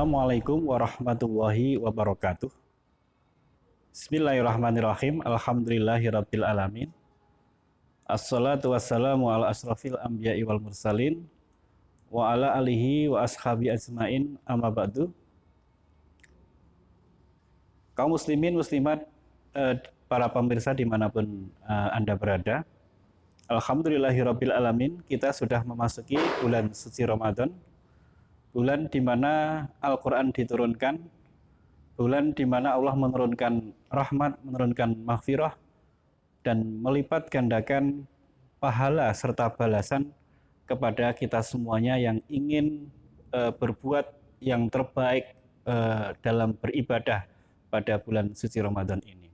Assalamualaikum warahmatullahi wabarakatuh. Bismillahirrahmanirrahim. Alhamdulillahirabbil alamin. Assalatu wassalamu ala asrafil anbiya'i wal mursalin wa ala alihi wa ashabi ajmain amma ba'du. Kaum muslimin muslimat, para pemirsa dimanapun Anda berada, alhamdulillahirabbil alamin, kita sudah memasuki bulan suci Ramadan, bulan di mana Al-Quran diturunkan, bulan di mana Allah menurunkan rahmat, menurunkan maghfirah, dan melipat gandakan pahala serta balasan kepada kita semuanya yang ingin berbuat yang terbaik dalam beribadah pada bulan suci Ramadan ini.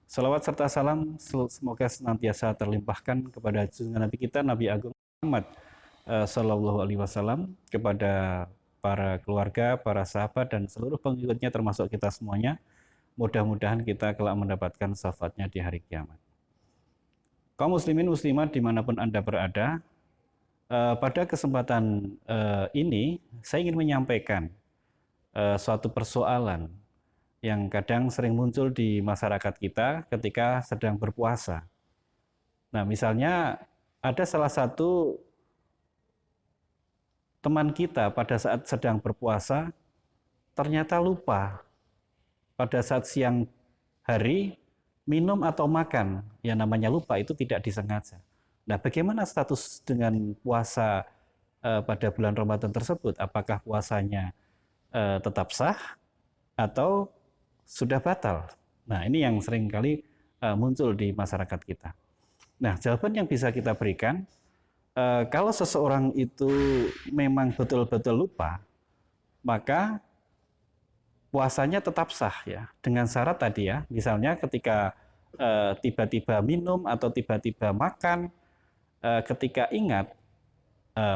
Salawat serta salam semoga senantiasa terlimpahkan kepada junjungan Nabi kita, Nabi Agung Muhammad Sallallahu Alaihi Wasallam, kepada para keluarga, para sahabat, dan seluruh pengikutnya termasuk kita semuanya. Mudah-mudahan kita kelak mendapatkan syafaatnya di hari kiamat. Kaum muslimin muslimat dimanapun Anda berada, pada kesempatan ini saya ingin menyampaikan suatu persoalan yang kadang sering muncul di masyarakat kita ketika sedang berpuasa. Nah, misalnya ada salah satu teman kita pada saat sedang berpuasa ternyata lupa pada saat siang hari minum atau makan. Yang namanya lupa itu tidak disengaja. Nah, bagaimana status dengan puasa pada bulan Ramadan tersebut? Apakah puasanya tetap sah atau sudah batal? Nah, ini yang sering kali muncul di masyarakat kita. Nah, jawaban yang bisa kita berikan, kalau seseorang itu memang betul-betul lupa, maka puasanya tetap sah ya, dengan syarat tadi ya, misalnya ketika tiba-tiba minum atau tiba-tiba makan, ketika ingat,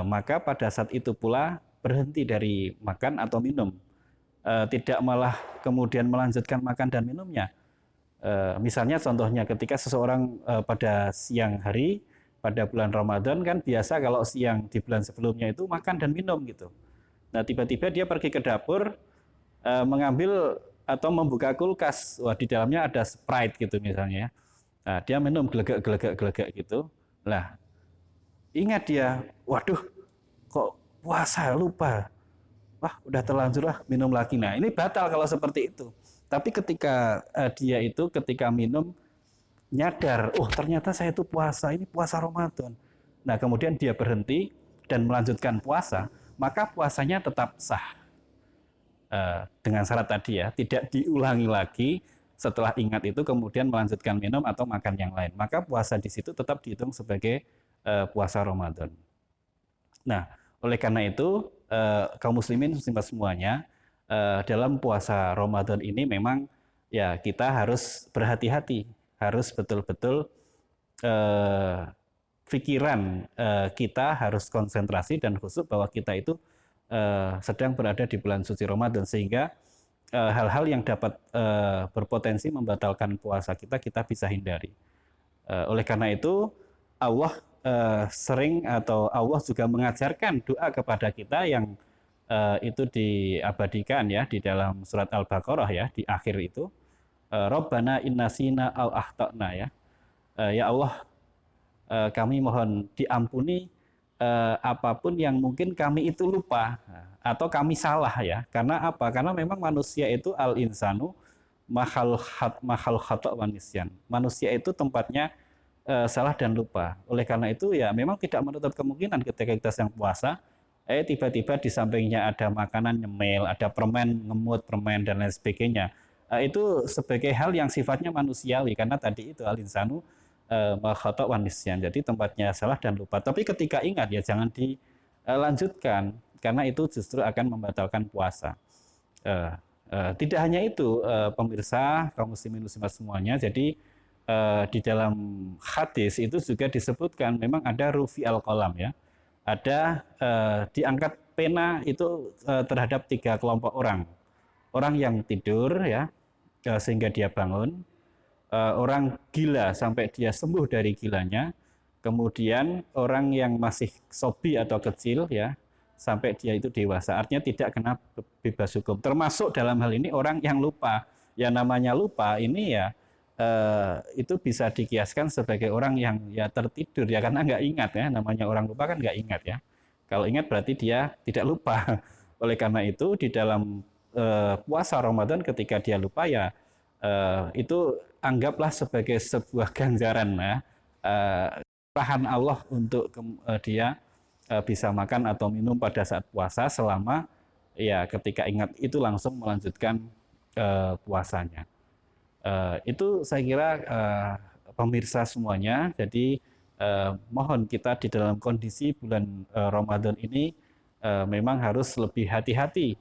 maka pada saat itu pula berhenti dari makan atau minum, tidak malah kemudian melanjutkan makan dan minumnya. Misalnya contohnya ketika seseorang pada siang hari pada bulan Ramadan, kan biasa kalau siang di bulan sebelumnya itu makan dan minum gitu. Nah, tiba-tiba dia pergi ke dapur, mengambil atau membuka kulkas, wah di dalamnya ada Sprite gitu misalnya. Nah, dia minum gelegek gitu. Nah, ingat dia, waduh kok puasa lupa. Wah, udah terlanjur lah minum lagi. Nah, ini batal kalau seperti itu. Tapi ketika dia itu ketika minum nyadar, oh ternyata saya itu puasa, ini puasa Ramadan. Nah, kemudian dia berhenti dan melanjutkan puasa, maka puasanya tetap sah. Dengan syarat tadi ya, tidak diulangi lagi setelah ingat itu kemudian melanjutkan minum atau makan yang lain. Maka puasa di situ tetap dihitung sebagai puasa Ramadan. Nah, oleh karena itu, kaum muslimin muslimat semuanya, dalam puasa Ramadan ini memang ya kita harus berhati-hati, harus betul-betul pikiran kita harus konsentrasi dan khusyuk bahwa kita itu sedang berada di bulan suci Ramadan, sehingga hal-hal yang dapat berpotensi membatalkan puasa kita bisa hindari. Oleh karena itu Allah sering atau Allah juga mengajarkan doa kepada kita yang itu diabadikan ya di dalam surat Al-Baqarah ya, di akhir itu, Rabbana innasina au akhtana ya. Ya Allah, kami mohon diampuni apapun yang mungkin kami itu lupa atau kami salah ya. Karena apa? Karena memang manusia itu al-insanu mahal khata' wa nisyan. Manusia itu tempatnya salah dan lupa. Oleh karena itu ya memang tidak menutup kemungkinan ketika kita sedang puasa, tiba-tiba di sampingnya ada makanan nyemil, ada permen ngemut, permen dan lain sebagainya. Itu sebagai hal yang sifatnya manusiawi, karena tadi itu al-insanu khata' wa nisyan. Jadi tempatnya salah dan lupa. Tapi ketika ingat ya jangan dilanjutkan, karena itu justru akan membatalkan puasa. Tidak hanya itu, pemirsa kaum muslimin muslimat semuanya. Jadi di dalam hadis itu juga disebutkan memang ada rufi al-qalam ya. Ada diangkat pena itu terhadap 3 kelompok orang. Orang yang tidur ya, sehingga dia bangun, orang gila sampai dia sembuh dari gilanya, kemudian orang yang masih sobi atau kecil ya, sampai dia itu dewasa. Artinya tidak kena bebas hukum. Termasuk dalam hal ini orang yang lupa. Ya namanya lupa ini ya itu bisa dikiaskan sebagai orang yang ya tertidur ya karena nggak ingat ya. Namanya orang lupa kan nggak ingat ya. Kalau ingat berarti dia tidak lupa. Oleh karena itu di dalam puasa Ramadan ketika dia lupa ya itu anggaplah sebagai sebuah ganjaran ya. Curahan Allah untuk dia bisa makan atau minum pada saat puasa selama ya ketika ingat itu langsung melanjutkan puasanya. Itu saya kira pemirsa semuanya. Jadi mohon kita di dalam kondisi bulan Ramadan ini memang harus lebih hati-hati.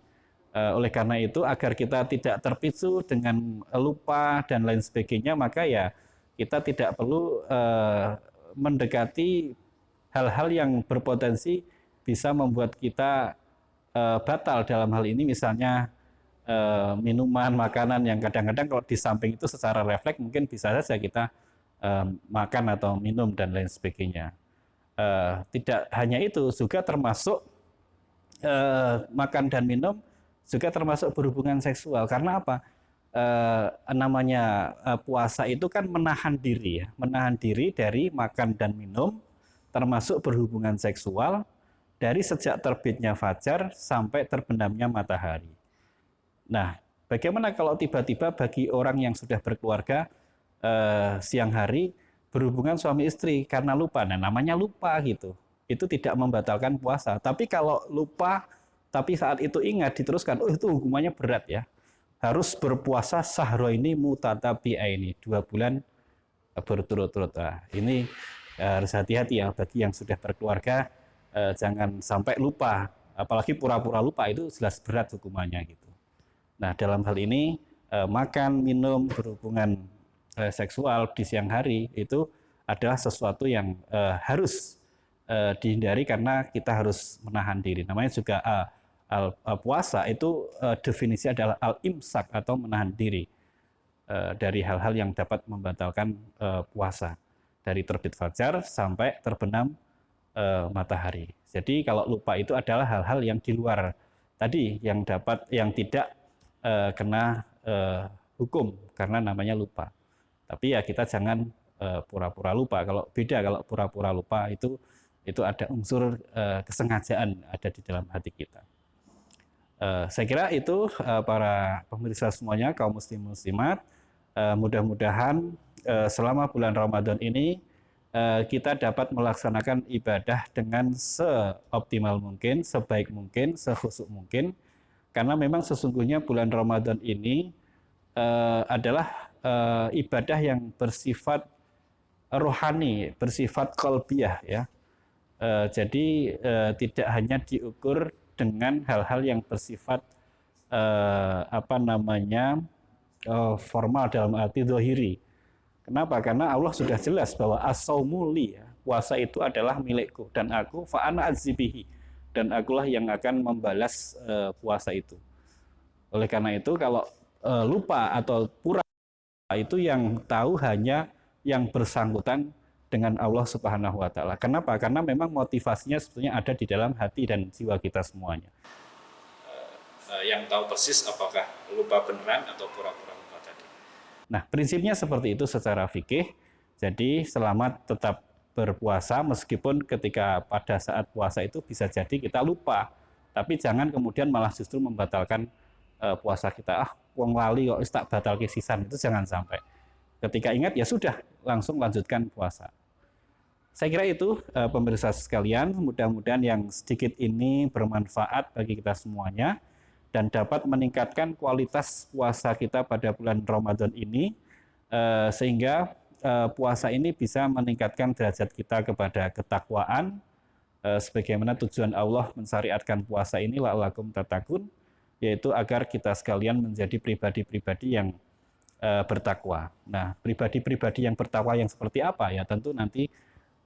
Oleh karena itu agar kita tidak terpicu dengan lupa dan lain sebagainya, maka ya kita tidak perlu mendekati hal-hal yang berpotensi bisa membuat kita batal dalam hal ini, misalnya minuman, makanan yang kadang-kadang kalau di samping itu secara refleks mungkin bisa saja kita makan atau minum dan lain sebagainya. Tidak hanya itu, juga termasuk makan dan minum juga termasuk berhubungan seksual. Karena apa? Namanya puasa itu kan menahan diri ya, menahan diri dari makan dan minum, termasuk berhubungan seksual dari sejak terbitnya fajar sampai terbenamnya matahari. Nah, bagaimana kalau tiba-tiba bagi orang yang sudah berkeluarga siang hari berhubungan suami istri karena lupa? Nah, namanya lupa gitu. Itu tidak membatalkan puasa. Tapi kalau lupa tapi saat itu ingat diteruskan, oh itu hukumannya berat ya. Harus berpuasa sahroini mutatabi'aini, 2 bulan berturut-turut. Nah, ini harus hati-hati ya bagi yang sudah berkeluarga, jangan sampai lupa. Apalagi pura-pura lupa, itu jelas berat hukumannya gitu. Nah, dalam hal ini makan, minum, berhubungan seksual di siang hari itu adalah sesuatu yang harus dihindari karena kita harus menahan diri. Namanya juga puasa itu definisi adalah al-imsak atau menahan diri dari hal-hal yang dapat membatalkan puasa dari terbit fajar sampai terbenam matahari. Jadi kalau lupa itu adalah hal-hal yang di luar tadi yang tidak kena hukum karena namanya lupa. Tapi ya kita jangan pura-pura lupa. Kalau beda, kalau pura-pura lupa itu ada unsur kesengajaan ada di dalam hati kita. Saya kira itu para pemirsa semuanya, kaum muslim muslimat, mudah-mudahan selama bulan Ramadan ini kita dapat melaksanakan ibadah dengan seoptimal mungkin, sebaik mungkin, sekhusyuk mungkin, karena memang sesungguhnya bulan Ramadan ini adalah ibadah yang bersifat rohani, bersifat qalbiyah ya. Jadi tidak hanya diukur dengan hal-hal yang bersifat formal dalam arti zahiri. Kenapa? Karena Allah sudah jelas bahwa as-saumu li, puasa itu adalah milikku dan aku fa'ana azibihi, dan akulah yang akan membalas puasa itu. Oleh karena itu kalau lupa atau pura itu yang tahu hanya yang bersangkutan dengan Allah Subhanahu wa taala. Kenapa? Karena memang motivasinya sebetulnya ada di dalam hati dan jiwa kita semuanya. Yang tahu persis apakah lupa beneran atau pura-pura lupa tadi. Nah, prinsipnya seperti itu secara fikih. Jadi selamat tetap berpuasa meskipun ketika pada saat puasa itu bisa jadi kita lupa. Tapi jangan kemudian malah justru membatalkan puasa kita. Wong lali kok tak batal ke sisan, itu jangan sampai. Ketika ingat ya sudah, langsung lanjutkan puasa. Saya kira itu pemirsa sekalian, mudah-mudahan yang sedikit ini bermanfaat bagi kita semuanya dan dapat meningkatkan kualitas puasa kita pada bulan Ramadan ini sehingga puasa ini bisa meningkatkan derajat kita kepada ketakwaan sebagaimana tujuan Allah mensyariatkan puasa ini la'allakum tattaqun, yaitu agar kita sekalian menjadi pribadi-pribadi yang bertakwa. Nah, pribadi-pribadi yang bertakwa yang seperti apa ya tentu nanti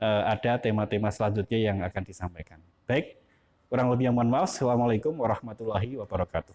ada tema-tema selanjutnya yang akan disampaikan. Baik, kurang lebih yang mohon maaf. Assalamualaikum warahmatullahi wabarakatuh.